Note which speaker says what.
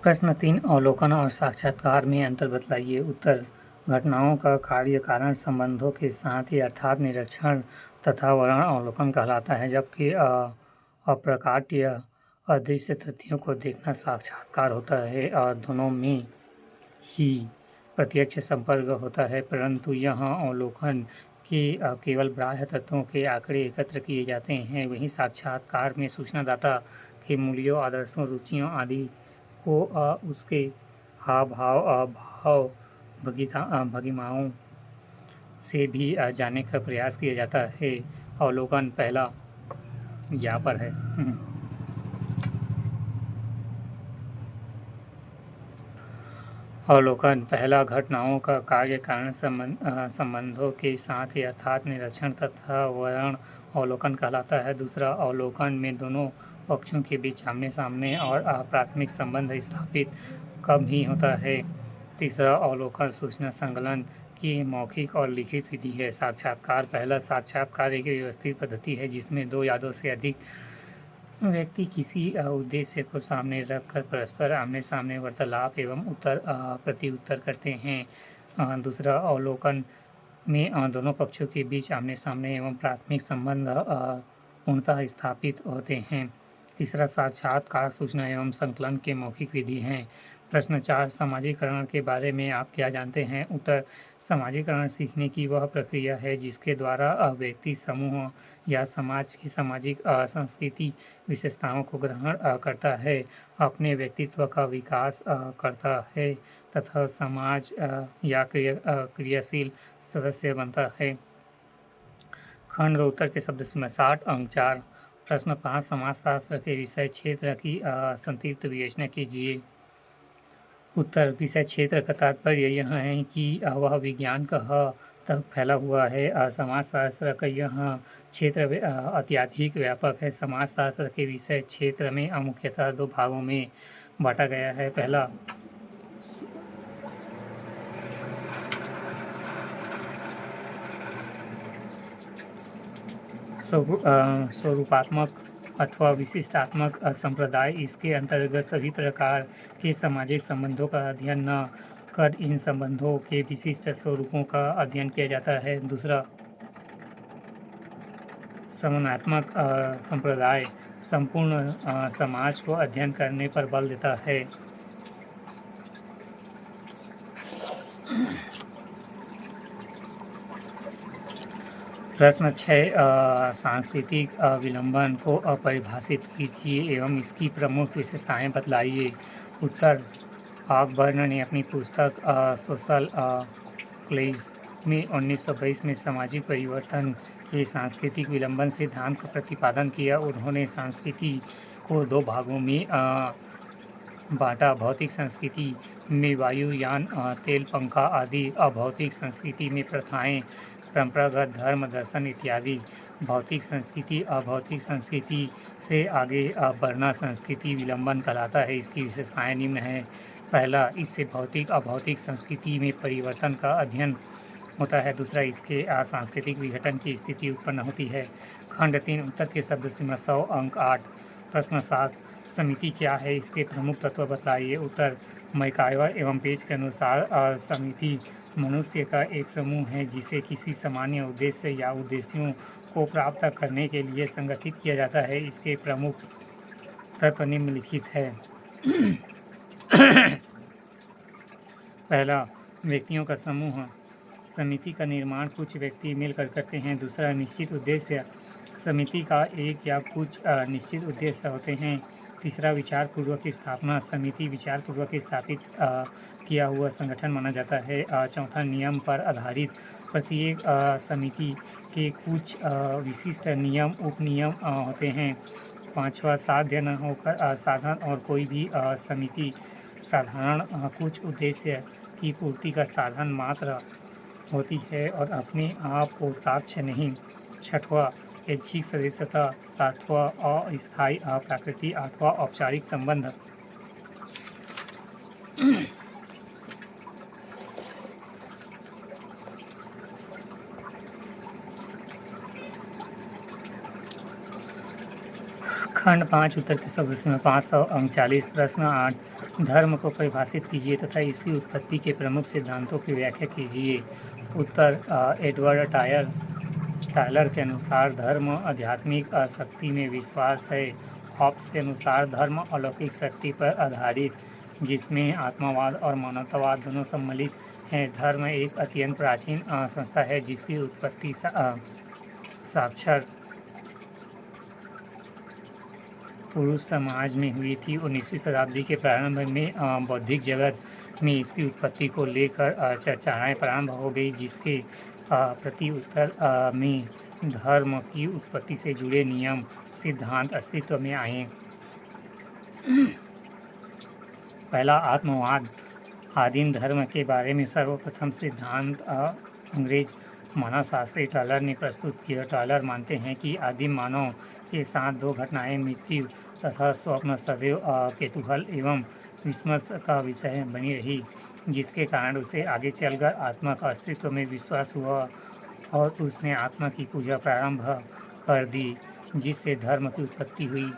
Speaker 1: प्रश्न 3 अवलोकन और साक्षात्कार में अंतर बताइए। उत्तर घटनाओं का कार्य कारण संबंधों के साथ ही अर्थात निरीक्षण तथा वर्णन अवलोकन कहलाता है, जबकि अप्रकाट्य अदृश्य तथ्यों को देखना साक्षात्कार होता है। दोनों में ही प्रत्यक्ष संपर्क होता है, परंतु यहाँ अवलोकन के केवल बाह्य तत्वों के आंकड़े एकत्र किए जाते हैं, वहीं साक्षात्कार में सूचनादाता के मूल्यों, आदर्शों, रुचियों आदि को उसके हाव भाव, भाव भंगिमाओं से भी जानने का प्रयास किया जाता है। अवलोकन पहला यहाँ पर है। अवलोकन पहला घटनाओं का कार्य कारण संबंधों के साथ ही अर्थात निरीक्षण तथा वर्णन अवलोकन कहलाता है। दूसरा अवलोकन में दोनों पक्षों के बीच आमने सामने और प्राथमिक संबंध स्थापित कम ही होता है। तीसरा अवलोकन सूचना संकलन की मौखिक और लिखित विधि है। साक्षात्कार पहला साक्षात्कार एक व्यवस्थित पद्धति है जिसमें दो या दो से अधिक व्यक्ति किसी उद्देश्य को सामने रखकर परस्पर आमने सामने वार्तालाप एवं प्रति उत्तर करते हैं। दूसरा अवलोकन में दोनों पक्षों के बीच आमने सामने एवं प्राथमिक संबंध पूर्णतः स्थापित होते हैं। तीसरा साक्षात्कार सूचना एवं संकलन के मौखिक विधि हैं। प्रश्न 4 समाजीकरण के बारे में आप क्या जानते हैं? उत्तर समाजीकरण सीखने की वह प्रक्रिया है जिसके द्वारा व्यक्ति समूह या समाज की सामाजिक संस्कृति विशेषताओं को ग्रहण करता है, अपने व्यक्तित्व का विकास करता है तथा समाज या क्रियाशील सदस्य बनता है। खंड 2 उत्तर के शब्द में 60 अंक 4। प्रश्न 5 समाजशास्त्र के विषय क्षेत्र की संक्षिप्त विवेचना कीजिए। उत्तर विषय क्षेत्र का तात्पर्य यह है कि वह विज्ञान कहाँ तक फैला हुआ है। समाजशास्त्र का यह क्षेत्र अत्यधिक व्यापक है। समाजशास्त्र के विषय क्षेत्र में मुख्यतः दो भागों में बांटा गया है। पहला स्वरूपात्मक अथवा विशिष्टात्मक संप्रदाय। इसके अंतर्गत सभी प्रकार के सामाजिक संबंधों का अध्ययन न कर इन संबंधों के विशिष्ट स्वरूपों का अध्ययन किया जाता है। दूसरा समन्वयात्मक संप्रदाय संपूर्ण समाज को अध्ययन करने पर बल देता है। प्रश्न 6 सांस्कृतिक विलंबन को परिभाषित कीजिए एवं इसकी प्रमुख विशेषताएं बतलाइए। उत्तर ऑकबर्न ने अपनी पुस्तक सोशल क्लेज में 1922 में सामाजिक परिवर्तन के सांस्कृतिक विलंबन सिद्धांत का प्रतिपादन किया। उन्होंने संस्कृति को दो भागों में बांटा। भौतिक संस्कृति में वायुयान, तेल, पंखा आदि, अभौतिक संस्कृति में प्रथाएं, परंपरागत धर्म, दर्शन इत्यादि। भौतिक संस्कृति अभौतिक संस्कृति से आगे बढ़ना संस्कृति विलंबन कहलाता है। इसकी विशेषताएं निम्न हैं। पहला, इससे भौतिक अभौतिक संस्कृति में परिवर्तन का अध्ययन होता है। दूसरा, इसके सांस्कृतिक विघटन की स्थिति उत्पन्न होती है। खंड 3 उत्तर के शब्द सीमा 100 अंक 8। प्रश्न 7 समिति क्या है? इसके प्रमुख तत्व बताइए। उत्तर मैकाइवर एवं पेज के अनुसार समिति मनुष्य का एक समूह है जिसे किसी सामान्य उद्देश्य या उद्देश्यों को प्राप्त करने के लिए संगठित किया जाता है। इसके प्रमुख तत्व निम्नलिखित है। पहला, व्यक्तियों का समूह। समिति का निर्माण कुछ व्यक्ति मिलकर करते हैं। दूसरा, निश्चित उद्देश्य। समिति का एक या कुछ निश्चित उद्देश्य होते हैं। तीसरा, विचारपूर्वक स्थापना। समिति विचारपूर्वक स्थापित किया हुआ संगठन माना जाता है। चौथा, नियम पर आधारित। प्रत्येक समिति के कुछ विशिष्ट नियम उपनियम होते हैं। पांचवा, साध्य न होकर साधन और कोई भी समिति साधारण कुछ उद्देश्य की पूर्ति का साधन मात्र होती है और अपने आप को साक्ष्य नहीं। छठवां, ऐच्छिक सदस्यता। सातवां, अस्थायी प्राकृतिक। आठवां, औपचारिक संबंध। खंड 5 उत्तर के सब प्रश्न 539 प्रश्न 8 धर्म को परिभाषित कीजिए तथा इसकी उत्पत्ति के प्रमुख सिद्धांतों की व्याख्या कीजिए। उत्तर एडवर्ड टायलर के अनुसार धर्म आध्यात्मिक शक्ति में विश्वास है। हॉब्स के अनुसार धर्म अलौकिक शक्ति पर आधारित जिसमें आत्मावाद और मानवतावाद दोनों सम्मिलित हैं। धर्म एक अत्यंत प्राचीन संस्था है जिसकी उत्पत्ति साक्षर पुरुष समाज में हुई थी। 19वीं शताब्दी के प्रारंभ में बौद्धिक जगत में इसकी उत्पत्ति को लेकर चर्चाएं प्रारंभ हो गई, जिसके प्रति उत्तर में धर्म की उत्पत्ति से जुड़े नियम सिद्धांत अस्तित्व में आए। पहला आत्मवाद। आदिम धर्म के बारे में सर्वप्रथम सिद्धांत अंग्रेज मानवशास्त्री टायलर ने प्रस्तुत किया। टायलर मानते हैं कि आदिम मानव के साथ दो घटनाएं मृत्यु तथा स्वप्न सदैव कौतूहल एवं विस्मय का विषय बनी रही, जिसके कारण उसे आगे चलकर आत्मा का अस्तित्व में विश्वास हुआ और उसने आत्मा की पूजा प्रारंभ कर दी, जिससे धर्म की उत्पत्ति हुई।